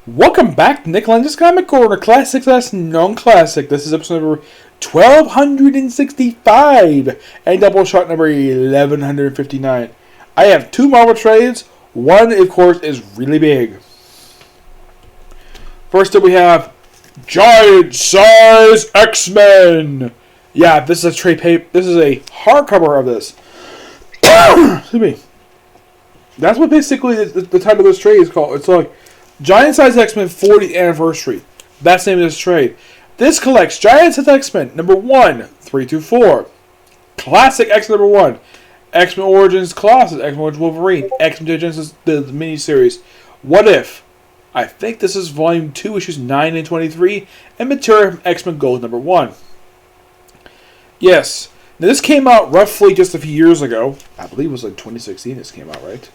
Welcome back to Nick Lenz's Comic Corner, Classic / Non-Classic. This is episode number 1265 and Doubleshot number 1159. I have two Marvel trades. One, of course, is really big. First up, we have Giant Size X-Men. Yeah, this is a trade paper. This is a hardcover of this. Excuse me. That's what basically the title of this trade is called. It's like Giant Size X-Men 40th Anniversary. That's the name of this trade. This collects Giant Size X-Men number 1, 3 to 4. Classic X-Men number 1. X-Men Origins Colossus, X-Men Origins Wolverine, X-Men Genesis, the miniseries. What If? I think this is volume 2, issues 9 and 23, and material from X-Men Gold number 1. Yes. Now this came out roughly just a few years ago. I believe it was like 2016 this came out, right?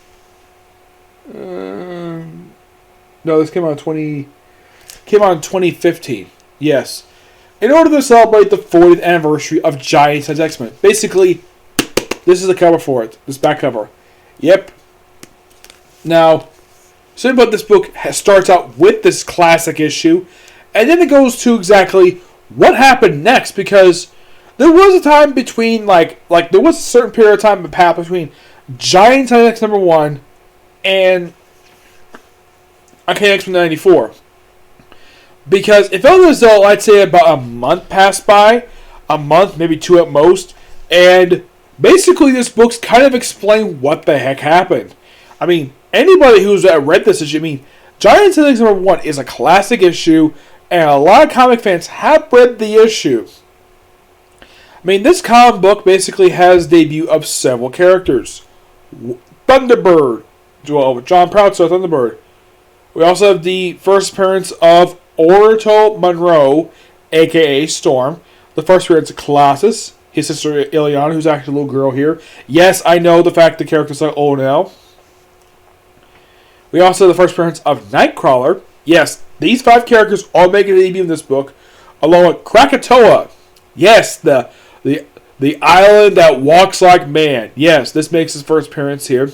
No, this came out in 2015. Yes. In order to celebrate the 40th anniversary of Giant Size X-Men. Basically, this is the cover for it. This back cover. Yep. Now, simply put, this book starts out with this classic issue, and then it goes to exactly what happened next, because there was a time between, there was a certain period of time that passed between Giant Size X number 1 and X-Men 94. Because it felt as though, I'd say about a month passed by, a month, maybe 2 at most, and basically this book's kind of explained what the heck happened. I mean, anybody who's read this issue, Giant Size X number 1 is a classic issue, and a lot of comic fans have read the issue. This comic book basically has the debut of several characters. Thunderbird, John Proudso, Thunderbird. We also have the first appearance of Orto Monroe, a.k.a. Storm. The first appearance of Colossus, his sister Ileana, who's actually a little girl here. Yes, I know the fact the characters are old now. We also have the first appearance of Nightcrawler. Yes, these 5 characters all make a debut in this book, along with Krakatoa. Yes, the island that walks like man. Yes, this makes his first appearance here.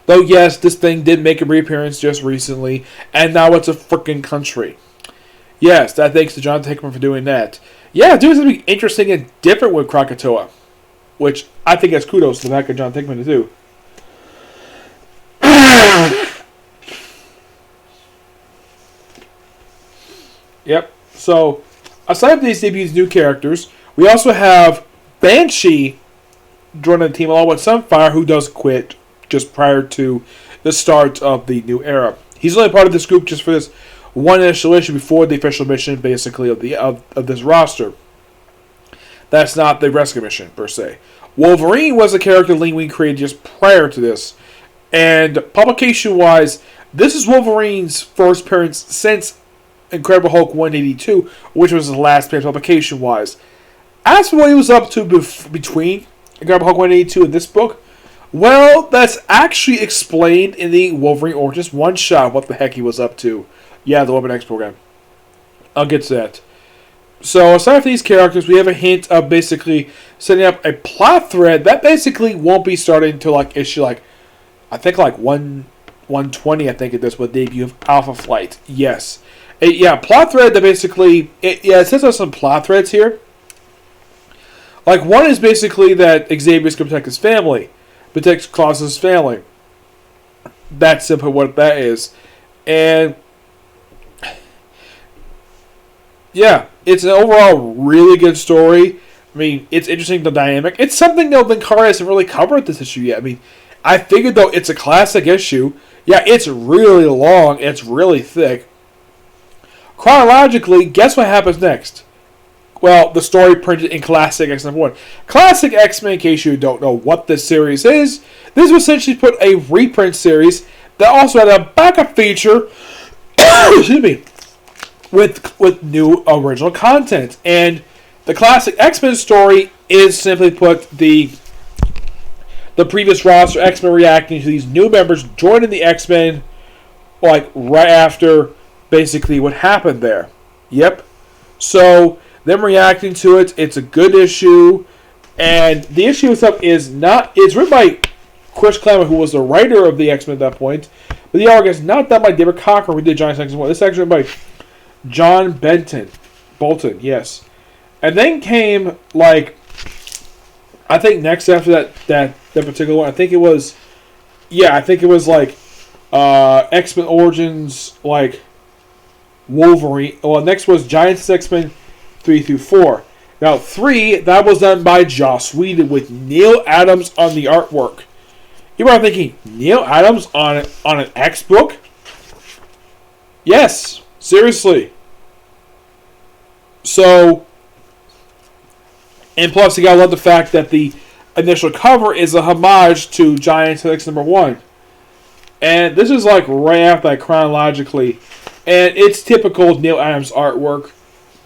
Though, yes, this thing did make a reappearance just recently, and now it's a freaking country. Yes, that thanks to Jonathan Hickman for doing that. Yeah, doing something interesting and different with Krakatoa, which I think is kudos to the back of Jonathan Hickman, too. Yep, so, aside from these debuts, new characters, we also have Banshee joining the team along with Sunfire, who does quit just prior to the start of the new era. He's only part of this group just for this one initial issue before the official mission, basically, of this roster. That's not the rescue mission, per se. Wolverine was a character Lee Wein created just prior to this. And publication-wise, this is Wolverine's first appearance since Incredible Hulk 182, which was his last appearance publication-wise. As for what he was up to between Incredible Hulk 182 and this book, well, that's actually explained in the Wolverine Origins one-shot, what the heck he was up to. Yeah, the Weapon X program. I'll get to that. So, aside from these characters, we have a hint of basically setting up a plot thread that basically won't be starting until issue 120, I think it is, with the debut of Alpha Flight. Yes. Plot thread that basically, it says there's some plot threads here. One is basically that Xavier's going to protect his family. Protects Colossus' family. That's simply what that is. And yeah, it's an overall really good story. It's interesting, the dynamic. It's something that Linkara hasn't really covered this issue yet. I figured though it's a classic issue. Yeah, it's really long. It's really thick. Chronologically, guess what happens next? Well, the story printed in Classic X number 1. Classic X-Men, in case you don't know what this series is, this was essentially put a reprint series that also had a backup feature, excuse me, with new original content. And the Classic X-Men story is simply put the previous roster X-Men reacting to these new members joining the X-Men, right after basically what happened there. Yep. So them reacting to it. It's a good issue, and the issue itself it's written by Chris Claremont, who was the writer of the X-Men at that point. But the artwork is not done by David Cocker, who did Giants X-Men 1. This is actually by John Bolton, yes. And then came, like, I think next after that particular one, I think it was like X-Men Origins, like Wolverine. Well, next was Giants X-Men 3 through 4. Now 3, that was done by Joss Whedon with Neil Adams on the artwork. You might be thinking, Neil Adams on an X book? Yes, seriously. So, and plus you gotta love the fact that the initial cover is a homage to Giants X number 1. And this is like right after that chronologically. And it's typical Neil Adams artwork.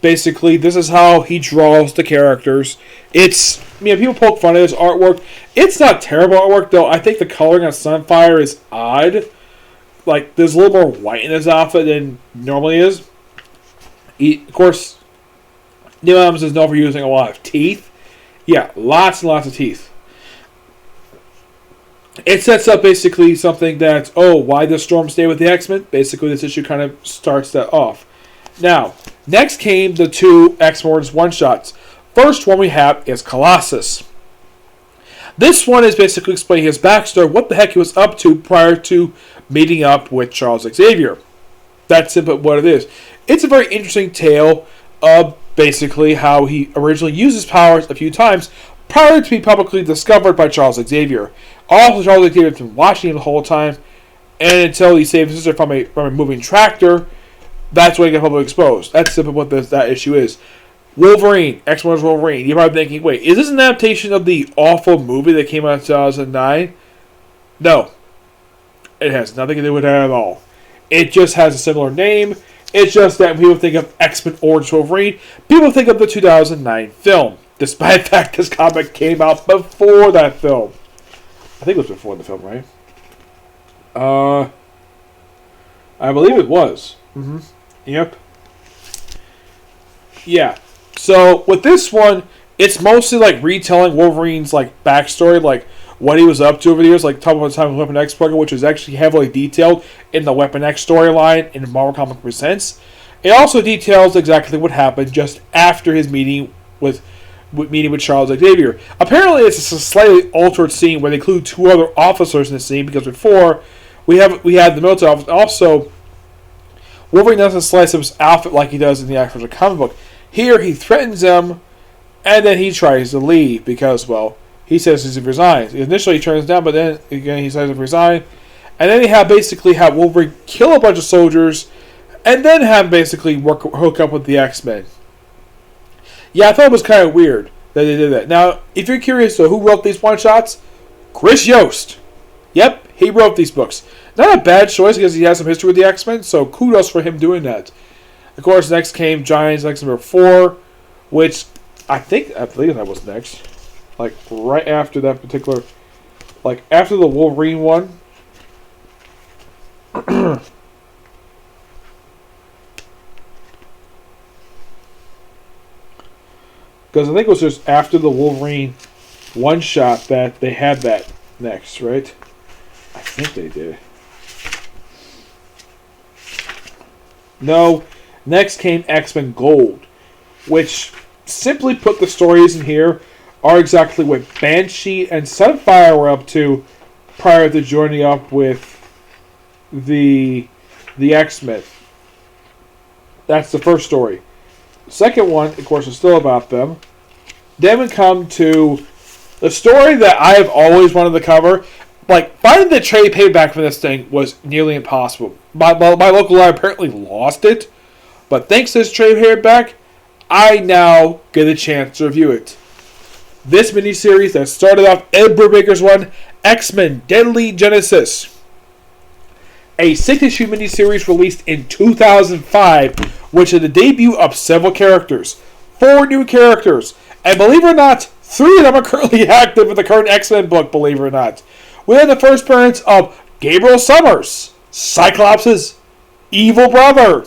Basically, this is how he draws the characters. It's, people poke fun of his artwork. It's not terrible artwork, though. I think the coloring on Sunfire is odd. Like, there's a little more white in his outfit than normally is. Of course, Neil Adams is known for using a lot of teeth. Yeah, lots and lots of teeth. It sets up basically something that, why does Storm stay with the X-Men? Basically, this issue kind of starts that off. Now, next came the 2 X-Men Origins one-shots. First one we have is Colossus. This one is basically explaining his backstory, what the heck he was up to prior to meeting up with Charles Xavier. That's simply what it is. It's a very interesting tale of basically how he originally used his powers a few times prior to being publicly discovered by Charles Xavier. Also, Charles Xavier has been watching him the whole time, and until he saved his sister from a moving tractor, that's when he got publicly exposed. That's simply what that issue is. Wolverine, X-Men Wolverine. You're probably thinking, wait, is this an adaptation of the awful movie that came out in 2009? No. It has nothing to do with that at all. It just has a similar name. It's just that when people think of X-Men Origins Wolverine, people think of the 2009 film, despite the fact this comic came out before that film. I think it was before the film, right? I believe it was. Mm-hmm. Yep. Yeah. So with this one, it's mostly like retelling Wolverine's like backstory, like what he was up to over the years, like talking about the time of Weapon X program, which is actually heavily detailed in the Weapon X storyline in Marvel Comics Presents. It also details exactly what happened just after his meeting with Charles Xavier. Apparently, it's a slightly altered scene where they include 2 other officers in the scene, because before we had the military officer. Also, Wolverine doesn't slice up his outfit like he does in the actual comic book. Here, he threatens him, and then he tries to leave because, well, he says he's resigns. Initially, he turns down, but then again, he says he's resign. And then they have Wolverine kill a bunch of soldiers, and then have basically hook up with the X-Men. Yeah, I thought it was kind of weird that they did that. Now, if you're curious, so who wrote these one-shots? Chris Yost. Yep, he wrote these books. Not a bad choice because he has some history with the X-Men, so kudos for him doing that. Of course, next came Giants X number 4, which I believe that was next. Like, right after that particular... Like, after the Wolverine one. Because I think it was just after the Wolverine one-shot that they had that next, right? I think they did. No, next came X-Men Gold, which, simply put, the stories in here are exactly what Banshee and Sunfire were up to prior to joining up with the X-Men. That's the first story. The second one, of course, is still about them. Then we come to the story that I have always wanted to cover. Like, finding the trade paperback for this thing was nearly impossible. My local library apparently lost it. But thanks to this trade paperback, I now get a chance to review it. This miniseries that started off Ed Brubaker's one, X-Men Deadly Genesis. A 6-issue miniseries released in 2005, which is the debut of several characters. 4 new characters. And believe it or not, 3 of them are currently active in the current X-Men book, believe it or not. We have the first appearance of Gabriel Summers, Cyclops' evil brother,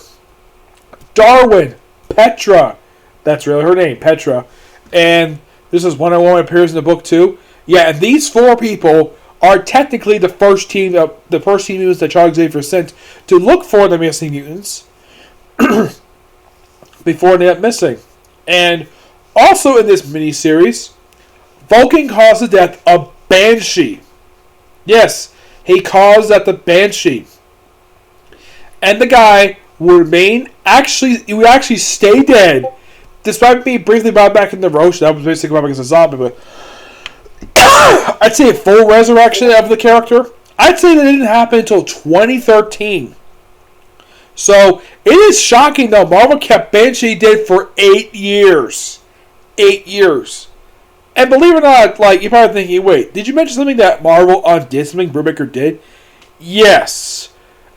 Darwin, Petra. That's really her name, Petra. And this is one appears in the book too. Yeah, and these 4 people are technically the first team mutants that Charles Xavier sent to look for the missing mutants before they end up missing. And also in this miniseries, Vulcan caused the death of Banshee. Yes, he caused that the Banshee. And the guy would actually stay dead, despite being briefly brought back in the Roche. That was basically brought back as a zombie, but I'd say a full resurrection of the character, I'd say that didn't happen until 2013. So it is shocking that Marvel kept Banshee dead for 8 years. 8 years. And believe it or not, like, you're probably thinking, wait, did you mention something that Marvel undid, something Brubaker did? Yes.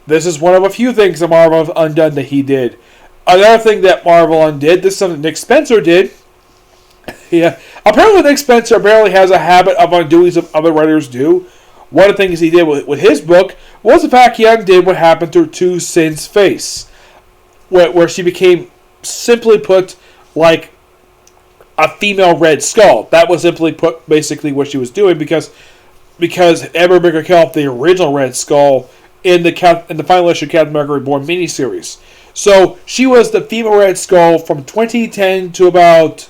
This is one of a few things that Marvel have undone that he did. Another thing that Marvel undid, this is something Nick Spencer did. Yeah. Apparently Nick Spencer apparently has a habit of undoing some other writers do. One of the things he did with his book was the fact he undid what happened to Sin's face. Where she became, simply put, like a female Red Skull. That was simply put basically what she was doing because Edward Brubaker killed the original Red Skull in the final issue of Captain America Reborn miniseries. So she was the female Red Skull from 2010 to about,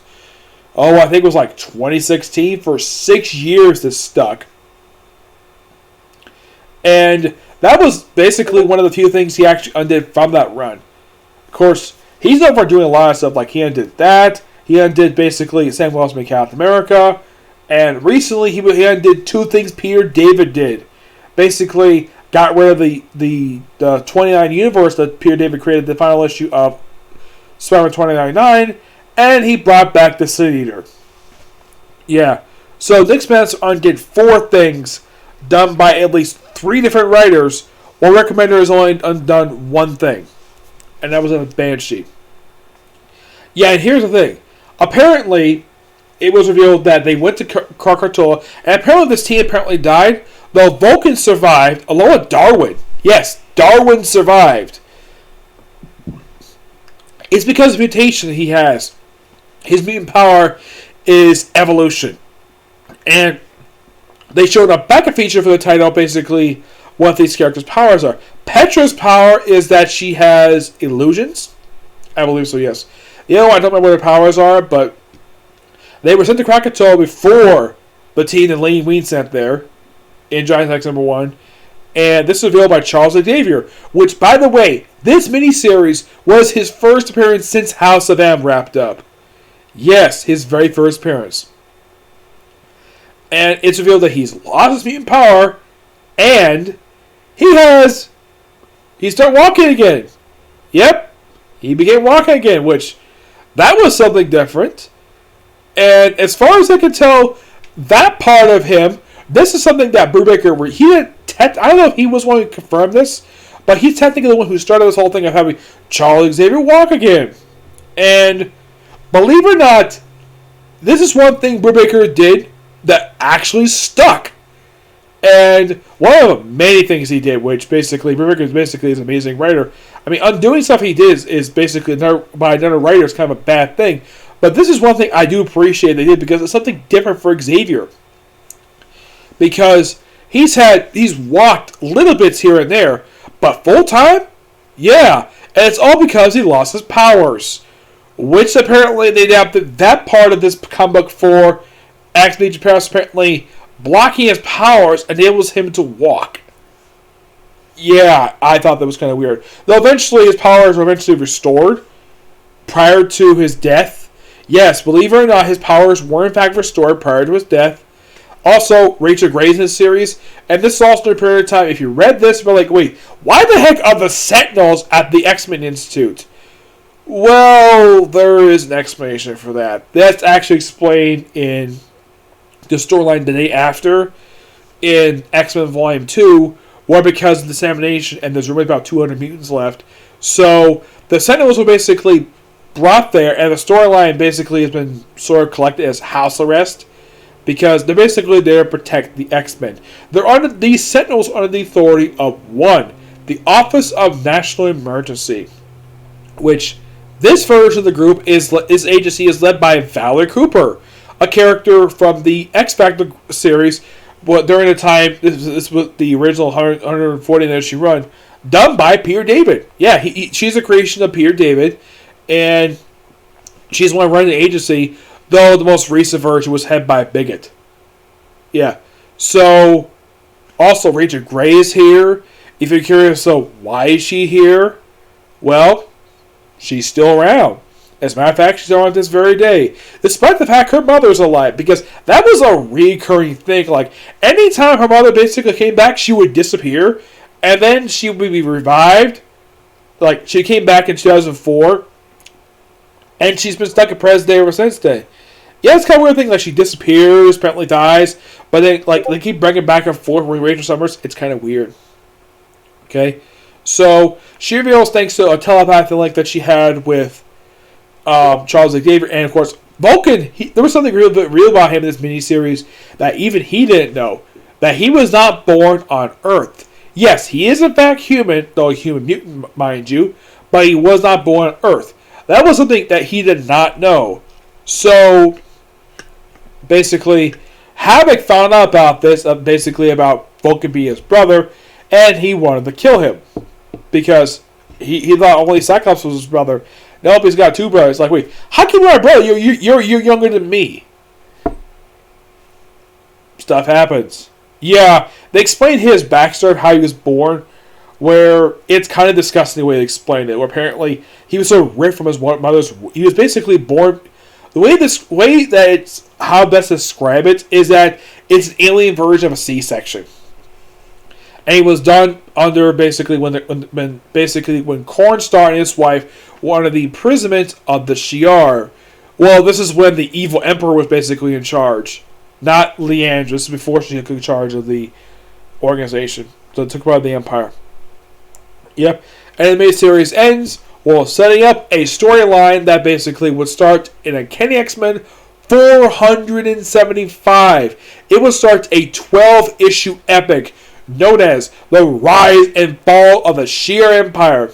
I think it was like 2016. For 6 years this stuck. And that was basically one of the few things he actually undid from that run. Of course, he's known for doing a lot of stuff, like he undid that. He undid basically Sam Wilson and Captain America. And recently he undid two things Peter David did. Basically got rid of the 29 universe that Peter David created, the final issue of Spider-Man 2099, and he brought back the Sin Eater. Yeah. So Nick Spencer undid 4 things done by at least 3 different writers, while Rick Remender has only undone 1 thing. And that was a Banshee. Yeah, and here's the thing. Apparently, it was revealed that they went to Krakatoa, and apparently this team died, though Vulcan survived, along with Darwin. Yes, Darwin survived. It's because of the mutation he has. His mutant power is evolution. And they showed a backup feature for the title, basically, what these characters' powers are. Petra's power is that she has illusions. I believe so, yes. I don't remember what her powers are, but they were sent to Krakatoa before the team and Lane Ween sent there in Giant X #1. And this was revealed by Charles Xavier, which, by the way, this miniseries was his first appearance since House of M wrapped up. Yes, his very first appearance. And it's revealed that he's lost his mutant power, and he's started walking again. Yep, he began walking again, which, that was something different. And as far as I can tell, that part of him, this is something that Brubaker, I don't know if he was one who confirmed this, but he's technically the one who started this whole thing of having Charles Xavier walk again. And believe it or not, this is one thing Brubaker did that actually stuck. And one of the many things he did, which basically, Brubaker is an amazing writer. I mean, undoing stuff he did is basically, by another writer, is kind of a bad thing. But this is one thing I do appreciate they did, because it's something different for Xavier. Because he's walked little bits here and there, but full time? Yeah. And it's all because he lost his powers. Which apparently they adapted that part of this comic book for X-Men Japan. Apparently blocking his powers enables him to walk. Yeah, I thought that was kind of weird. Though eventually his powers were eventually restored prior to his death. Yes, believe it or not, his powers were in fact restored prior to his death. Also, Rachel Gray's in this series, and this is also a period of time, if you read this, you're like, wait, why the heck are the Sentinels at the X-Men Institute? Well, there is an explanation for that. That's actually explained in the storyline the day after, in X-Men Volume 2, where because of the dissemination, and there's only about 200 mutants left, so the Sentinels were basically brought there, and the storyline basically has been sort of collected as house arrest, because they're basically there to protect the X-Men. These Sentinels are under the authority of one, the Office of National Emergency, which this version of the group this agency is led by Valerie Cooper, a character from the X Factor series But during the time, this was the original 140 that she run, done by Peter David. Yeah, she's a creation of Peter David, and she's the one running the agency, though the most recent version was headed by a bigot. Yeah. So, also, Rachel Gray is here. If you're curious, so why is she here? Well, she's still around. As a matter of fact, she's on this very day. Despite the fact her mother's alive. Because that was a recurring thing. Like, anytime her mother basically came back, she would disappear. And then she would be revived. Like, she came back in 2004. And she's been stuck at present day ever since then. Yeah, it's kind of a weird thing. Like, she disappears, apparently dies. But then, like, they keep bringing back and forth with Rachel Summers. It's kind of weird. Okay? So, she reveals thanks to a telepathy link that she had with Charles Xavier, and of course Vulcan. There was something real about him in this miniseries that even he didn't know, that he was not born on Earth. Yes, he is in fact human, though a human mutant, mind you, but he was not born on Earth. That was something that he did not know. So basically, Havoc found out about this, basically about Vulcan being his brother, and he wanted to kill him because he thought only Cyclops was his brother. Nope, he's got two brothers. Like, wait, how can you be my brother? You're younger than me. Stuff happens. Yeah, they explained his backstory of how he was born, where it's kind of disgusting the way they explained it. Where apparently he was so ripped from his mother's. He was basically born. The way that it's how best to describe it is that it's an alien version of a C-section. And he was done under basically when Cornstar and his wife were under the imprisonment of the Shi'ar. Well, this is when the evil emperor was basically in charge, not Leandra. This is before she took charge of the organization, so it took part of the empire. Yep, and the main series ends setting up a storyline that basically would start in a Kenny X-Men 475. It would start a 12-issue epic known as The Rise and Fall of the Shi'ar Empire,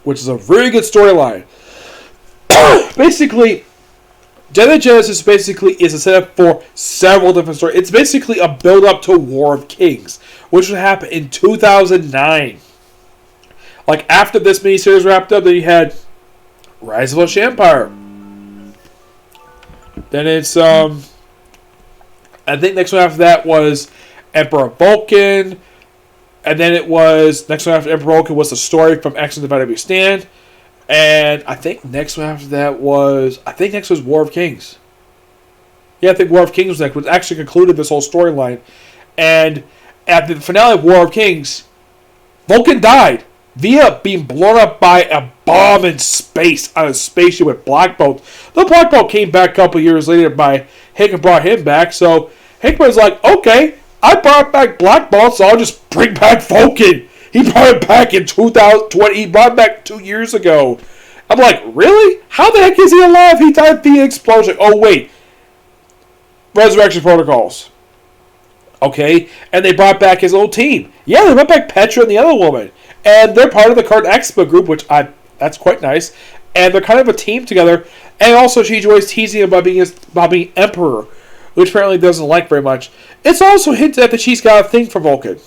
which is a very good storyline. Basically, Genesis basically is a setup for several different stories. It's basically a build-up to War of Kings, which would happen in 2009. Like, after this miniseries wrapped up, then you had Rise of the Shi'ar Empire. Then it's, I think next one after that was Emperor Vulcan, and then it was next one after Emperor Vulcan was the story from X-Men Divided We Stand, and I think next one after that was War of Kings. Yeah, I think War of Kings was next, which actually concluded this whole storyline. And at the finale of War of Kings, Vulcan died via being blown up by a bomb in space on a spaceship with Black Bolt. The Black Bolt came back a couple years later by Hickman brought him back, so Hickman's like, okay, I brought back Black Bolt, so I'll just bring back Vulcan. He brought it back in 2020. He brought it back 2 years ago. I'm like, really? How the heck is he alive? He died via explosion. Oh, wait. Resurrection Protocols. Okay. And they brought back his old team. Yeah, they brought back Petra and the other woman. And they're part of the current Expo group, that's quite nice. And they're kind of a team together. And also, she enjoys teasing him about being Emperor, which apparently doesn't like very much. It's also hinted at that she's got a thing for Vulcan.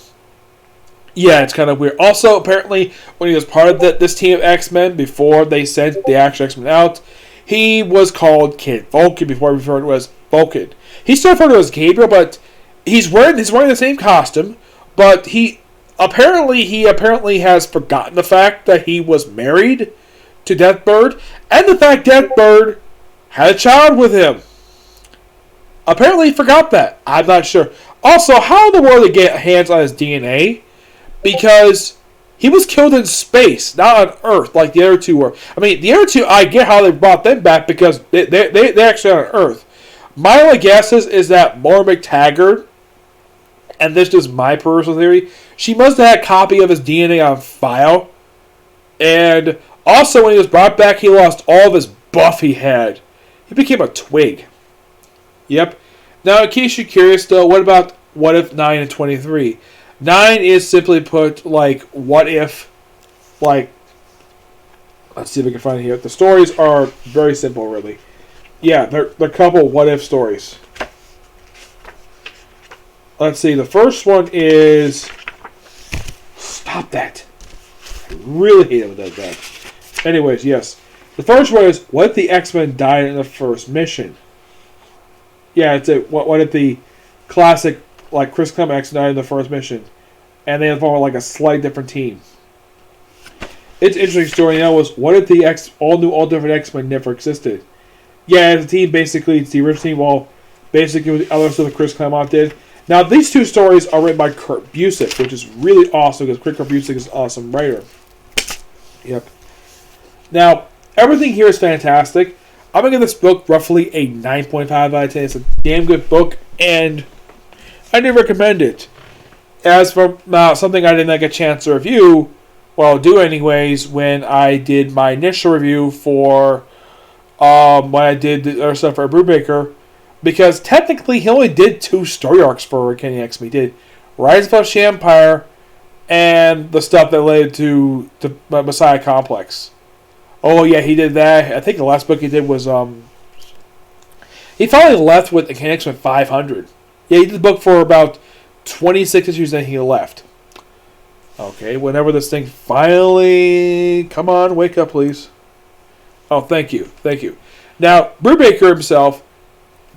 Yeah, it's kind of weird. Also, apparently, when he was part of this team of X-Men, before they sent the actual X-Men out, he was called Kid Vulcan before he referred to as Vulcan. He's still referred to as Gabriel, but he's wearing the same costume, but he apparently has forgotten the fact that he was married to Deathbird, and the fact Deathbird had a child with him. Apparently he forgot that. I'm not sure. Also, how in the world did they get hands on his DNA? Because he was killed in space, not on Earth like the other two were. I mean, the other two, I get how they brought them back because they're actually on Earth. My only guess is that Maura McTaggart, and this is my personal theory, she must have had a copy of his DNA on file. And also, when he was brought back, he lost all of his buff he had. He became a twig. Yep. Now, in case you're curious, though, what if 9 and 23? 9 is simply put, like, what if, like, let's see if we can find it here. The stories are very simple, really. Yeah, they're a couple what if stories. let's see. The first one is... Stop that. I really hate it when it does that. Anyways, yes. The first one is, what if the X-Men died in the first mission? Yeah, it's what if the classic, like, Chris Clement X-Men died in the first mission? And they form like a slight different team. It's an interesting story now was, what if the all different X-Men never existed? Yeah, the team basically, it's the original team, well, basically with the other stuff that Chris Claremont did. Now, these two stories are written by Kurt Busiek, which is really awesome because Kurt Busiek is an awesome writer. Yep. Now, everything here is fantastic. I'm going to give this book roughly a 9.5 out of 10. It's a damn good book, and I do recommend it. As for something I didn't get a chance to review, well, do anyways, when I did my initial review for when I did the other stuff for Brubaker, because technically he only did 2 story arcs for Kenny X-Men. He did Rise of the Empire and the stuff that led to Messiah Complex. Oh yeah, he did that. I think the last book he did was he finally left with the Kenny X-Men 500. Yeah, he did the book for about 26 issues, and he left. Okay, whenever this thing finally... Come on, wake up, please. Oh, thank you. Thank you. Now, Brubaker himself,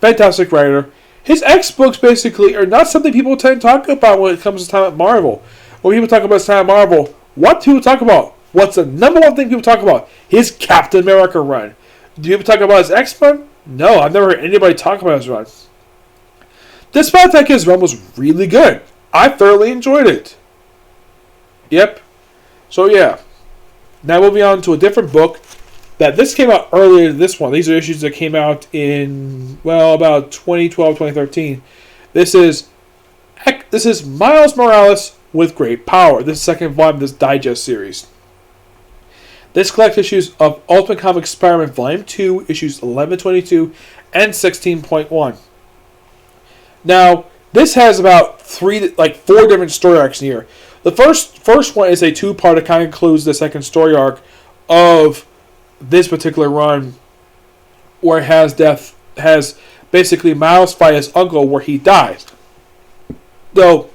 fantastic writer. His X-books basically are not something people tend to talk about when it comes to time at Marvel. When people talk about time at Marvel, what do people talk about? What's the number one thing people talk about? His Captain America run. Do people talk about his X-Men? No, I've never heard anybody talk about his run. Despite the fact his run was really good. I thoroughly enjoyed it. Yep. So yeah. Now moving on to a different book. This came out earlier than this one. These are issues that came out in, well, about 2012, 2013. This is Miles Morales with Great Power. This is the second volume of this digest series. This collects issues of Ultimate Comics Spider-Man Volume 2, issues 11-22 and 16.1. Now, this has about 4 different story arcs in here. The first one is a 2-part that kind of includes the second story arc of this particular run, where it has basically Miles fight his uncle where he dies. Though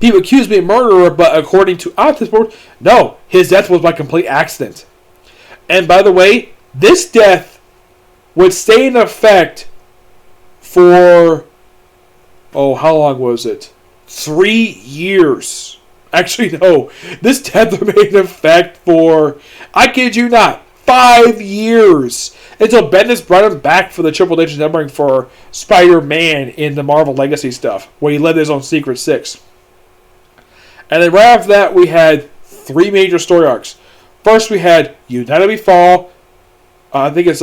people accuse me of murderer, but according to Optimus, no, his death was by complete accident. And by the way, this death would stay in effect for how long was it? 3 years. Actually, no. This death remained in effect for, I kid you not, 5 years. Until Bendis brought him back for the Triple H numbering for Spider-Man in the Marvel Legacy stuff, where he led his own Secret Six. And then right after that, we had 3 major story arcs. First, we had United We Fall. I think it's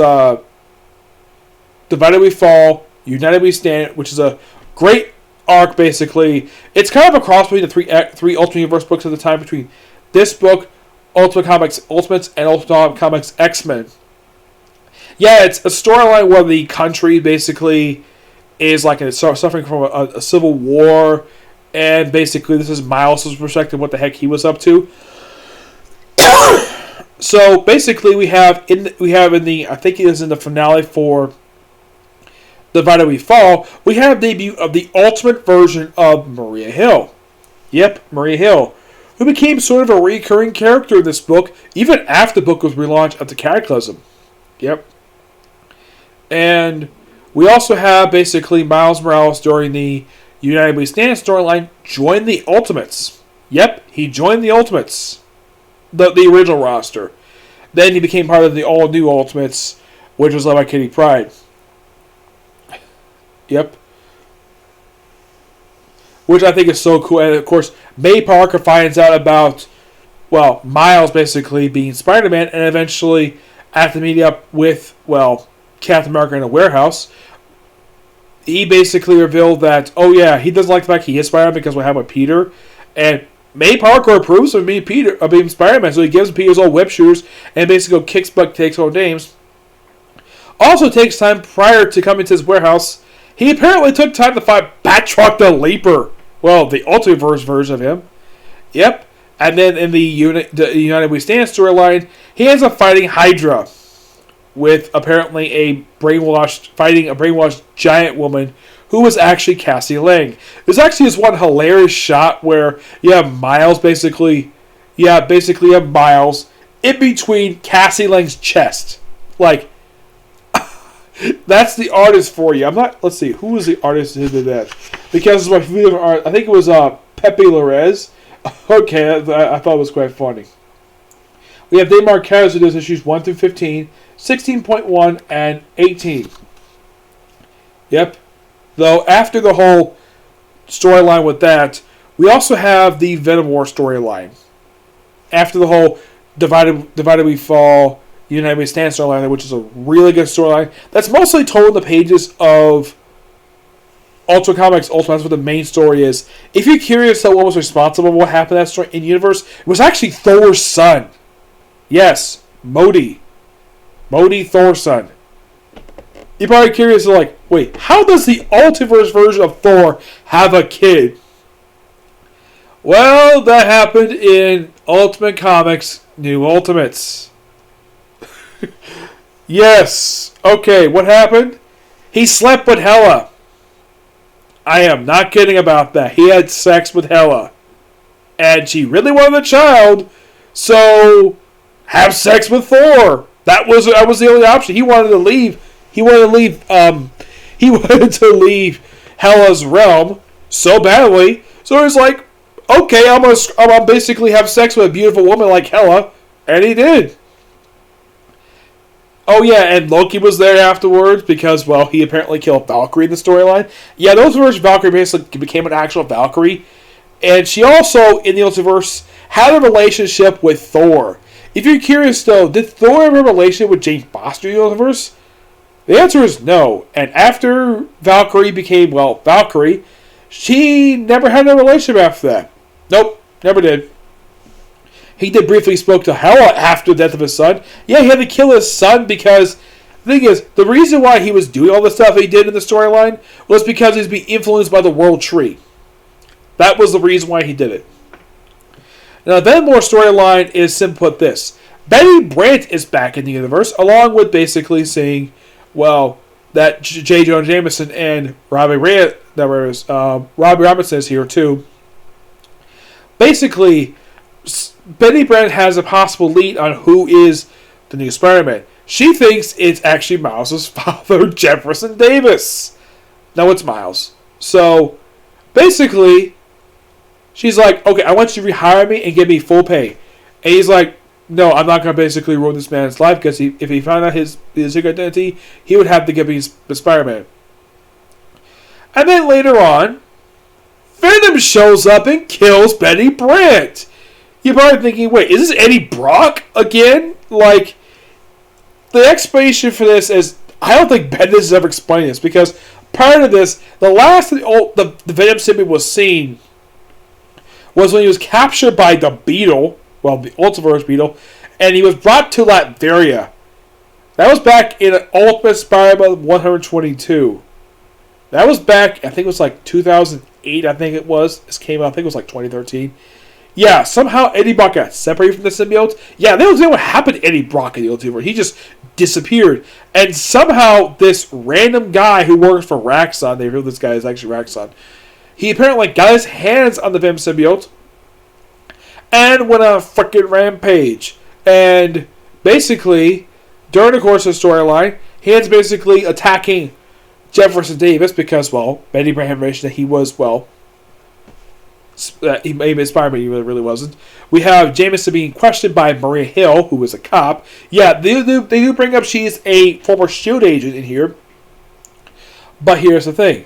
Divided We Fall, United We Stand, which is a great arc, basically. It's kind of a cross between the three Ultimate Universe books at the time, between this book, Ultimate Comics Ultimates, and Ultimate Comics X-Men. Yeah, it's a storyline where the country basically is like suffering from a civil war, and basically this is Miles' perspective, what the heck he was up to. So basically, we have in the I think it is in the finale for Divided We Fall, we have debut of the ultimate version of Maria Hill. Yep, Maria Hill, who became sort of a recurring character in this book, even after the book was relaunched after Cataclysm. Yep. And we also have basically Miles Morales during the United We Stand storyline join the Ultimates. Yep, he joined the Ultimates. The original roster. Then he became part of the all-new Ultimates, which was led by Kitty Pryde. Yep. Which I think is so cool. And of course, May Parker finds out about, Miles basically being Spider-Man, and eventually, after meeting up with, Captain America in a warehouse, he basically revealed that, he doesn't like the fact he is Spider-Man because what happened with Peter. And May Parker approves of being Spider-Man, so he gives Peter his old whip shooters and basically kicks butt, takes old names. Also takes time prior to coming to his warehouse. He apparently took time to fight Batroc the Leaper. The Ultimate version of him. Yep. And then in the United We Stand storyline, he ends up fighting Hydra, with apparently a brainwashed giant woman who was actually Cassie Lang. There's actually this one hilarious shot where you have Miles basically you have Miles in between Cassie Lang's chest. Like, that's the artist for you. Let's see, who was the artist who did that? Because it's my favorite art. I think it was Pepe Larez. Okay, I thought it was quite funny. We have Dave Marquez who does issues 1 through 15, 16.1, and 18. Yep. Though after the whole storyline with that, we also have the Venom War storyline. After the whole Divided We Fall, United We Stand storyline, which is a really good storyline. That's mostly told in the pages of Ultimate Comics Ultimate. That's what the main story is. If you're curious about what was responsible for what happened in that story in universe, it was actually Thor's son. Yes, Modi, Thor's son. You're probably curious, like, wait, how does the Ultiverse version of Thor have a kid? Well, that happened in Ultimate Comics New Ultimates. Yes. Okay, what happened? He slept with Hela. I am not kidding about that. He had sex with Hela. And she really wanted a child, so have sex with Thor. That was the only option. He wanted to leave. He wanted to leave Hela's realm so badly. So he's like, okay, I'm gonna basically have sex with a beautiful woman like Hela, and he did. Oh yeah, and Loki was there afterwards because, well, he apparently killed Valkyrie in the storyline. Yeah, the Ultiverse Valkyrie basically became an actual Valkyrie, and she also in the Ultiverse had a relationship with Thor. If you're curious though, did Thor ever have a relationship with Jane Foster in the Ultiverse? The answer is no. And after Valkyrie became, well, Valkyrie, she never had a relationship after that. Nope, never did. He did briefly spoke to Hela after the death of his son. Yeah, he had to kill his son because the thing is, the reason why he was doing all the stuff he did in the storyline was because he was being influenced by the World Tree. That was the reason why he did it. Now, the Venom storyline is simply put this. Betty Brant is back in the universe, along with basically saying, well, that J. Jonah Jameson and Robbie Robinson is here too. Basically, Betty Brant has a possible lead on who is the new Spider-Man. She thinks it's actually Miles' father, Jefferson Davis. No, it's Miles. So, basically, she's like, okay, I want you to rehire me and give me full pay. And he's like, no, I'm not going to basically ruin this man's life because if he found out his secret identity, he would have to give me the Spider-Man. And then later on, Venom shows up and kills Betty Brant. You're probably thinking, wait, is this Eddie Brock again? Like, the explanation for this is, I don't think Bendis has ever explained this, because prior to this, the last the Venom symbiote was seen was when he was captured by the Beetle, well, the Ultiverse Beetle, and he was brought to Latveria. That was back in Ultimate Spider-Man 122. That was back, I think it was like 2008, I think it was. This came out, I think it was like 2013. Yeah, somehow Eddie Brock got separated from the symbiote. Yeah, they don't know what happened to Eddie Brock in the Ultiverse. He just disappeared. And somehow this random guy who works for Raxxon, they revealed this guy is actually Raxxon, he apparently got his hands on the Venom symbiote and went on a freaking rampage. And basically, during the course of the storyline, he ends basically attacking Jefferson Davis because, well, Betty Brant had mentioned that he was, well, he may be Spider-Man, he really wasn't. We have Jameson being questioned by Maria Hill, who was a cop. Yeah, they do bring up she's a former SHIELD agent in here. But here's the thing.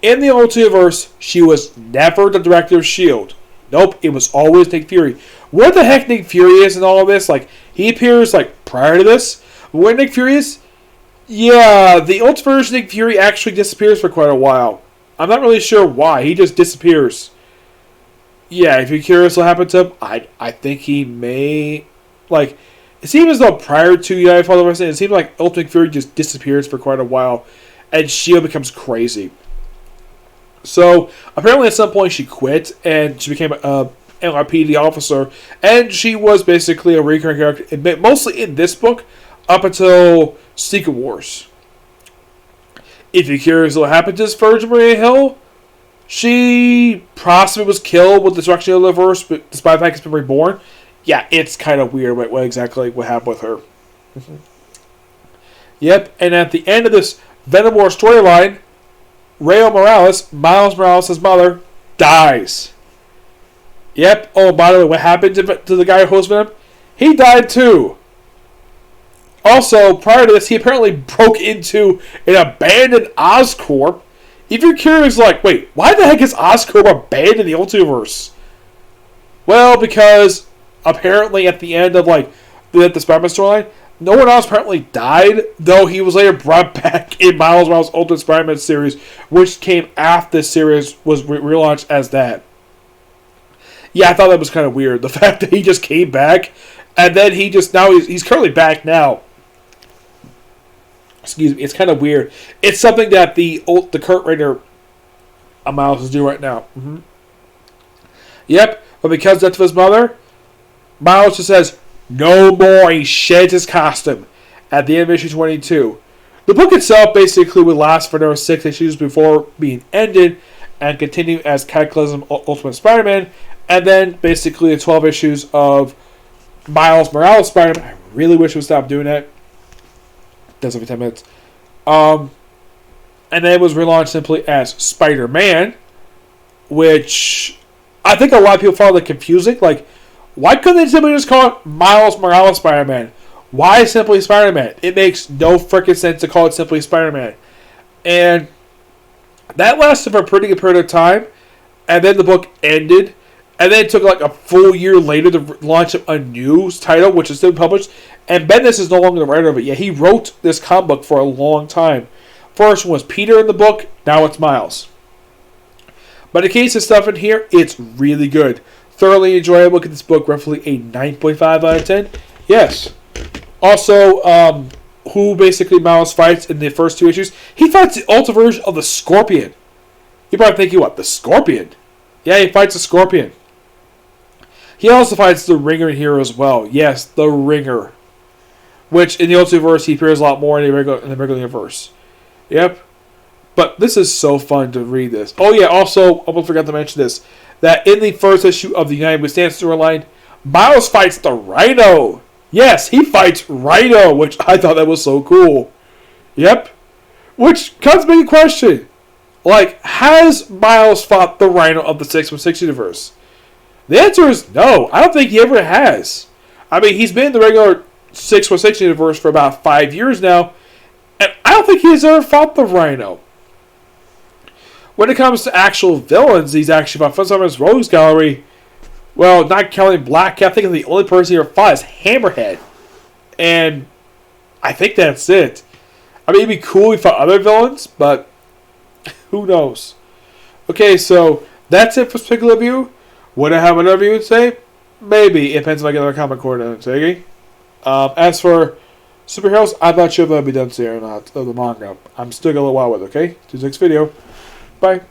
In the Ultiverse, she was never the director of SHIELD. Nope, it was always Nick Fury. What the heck Nick Fury is in all of this? Like, he appears, like, prior to this. Where Nick Fury is? Yeah, the Ultiverse Nick Fury actually disappears for quite a while. I'm not really sure why. He just disappears. Yeah, if you're curious what happened to him, I think he may... Like, it seems as though prior to United Fall of it seems like Ultimate Fury just disappears for quite a while. And S.H.I.E.L.D. becomes crazy. So, apparently at some point she quit, and she became a NYPD officer. And she was basically a recurring character, mostly in this book, up until Secret Wars. If you're curious what happened to this Virgin Maria Hill, she possibly was killed with the destruction of the universe, but despite the fact it's been reborn. Yeah, it's kind of weird what exactly what happened with her. Yep, and at the end of this Venom War storyline, Rayo Morales, Miles Morales' mother, dies. Yep. Oh, by the way, what happened to the guy who hosts Venom? He died too. Also, prior to this, he apparently broke into an abandoned Oscorp. If you're curious, like, wait, why the heck is Oscorp abandoned the Ultiverse? Well, because apparently at the end of the Spider-Man storyline, no one else apparently died, though he was later brought back in Miles Morales' Ultimate Spider-Man series, which came after this series was relaunched as that. Yeah, I thought that was kind of weird. The fact that he just came back, and then he's currently back now. Excuse me, it's kind of weird. It's something that the Kurt Rayner Miles is doing right now. Mm-hmm. Yep, but because of his mother, Miles just says, no more. He sheds his costume at the end of issue 22. The book itself basically would last for another 6 issues before being ended and continue as Cataclysm Ultimate Spider-Man, and then basically the 12 issues of Miles Morales Spider-Man. I really wish we would stop doing that. Does every 10 minutes. And then it was relaunched simply as Spider-Man, which I think a lot of people found it confusing. Like, why couldn't they simply just call it Miles Morales Spider-Man? Why simply Spider-Man? It makes no freaking sense to call it simply Spider-Man. And that lasted for a pretty good period of time. And then the book ended. And then it took like a full year later to launch a new title, which is still published. And Bendis is no longer the writer of it. Yeah, he wrote this comic book for a long time. First one was Peter in the book. Now it's Miles. But in case of stuff in here, it's really good. Thoroughly enjoyable. Look at this book, roughly a 9.5 out of 10. Yes. Also, who basically Miles fights in the first 2 issues? He fights the ultimate version of the Scorpion. You're probably thinking, what? The Scorpion? Yeah, he fights the Scorpion. He also fights the Ringer here as well. Yes, the Ringer. Which, in the Ultiverse, he appears a lot more in the regular universe. Yep. But this is so fun to read this. Oh yeah, also, I almost forgot to mention this. That in the first issue of the United We Stand storyline, Miles fights the Rhino. Yes, he fights Rhino, which I thought that was so cool. Yep. Which comes to the question. Like, has Miles fought the Rhino of the 616 universe? The answer is no. I don't think he ever has. I mean, he's been in the regular 616 universe for about 5 years now, and I don't think he's ever fought the Rhino. When it comes to actual villains, he's actually fought for some of his Rogues Gallery. Well, not counting Black Cat, I think the only person he ever fought is Hammerhead. And I think that's it. I mean, it'd be cool if he fought other villains, but who knows? Okay, so that's it for this particular review. Would I have another review to say? Maybe. It depends if I get another comic coordinator. Okay? As for superheroes, I'm not sure if that'll be done soon or not, of the manga. I'm still going a little while with it, okay? To the next video. Bye.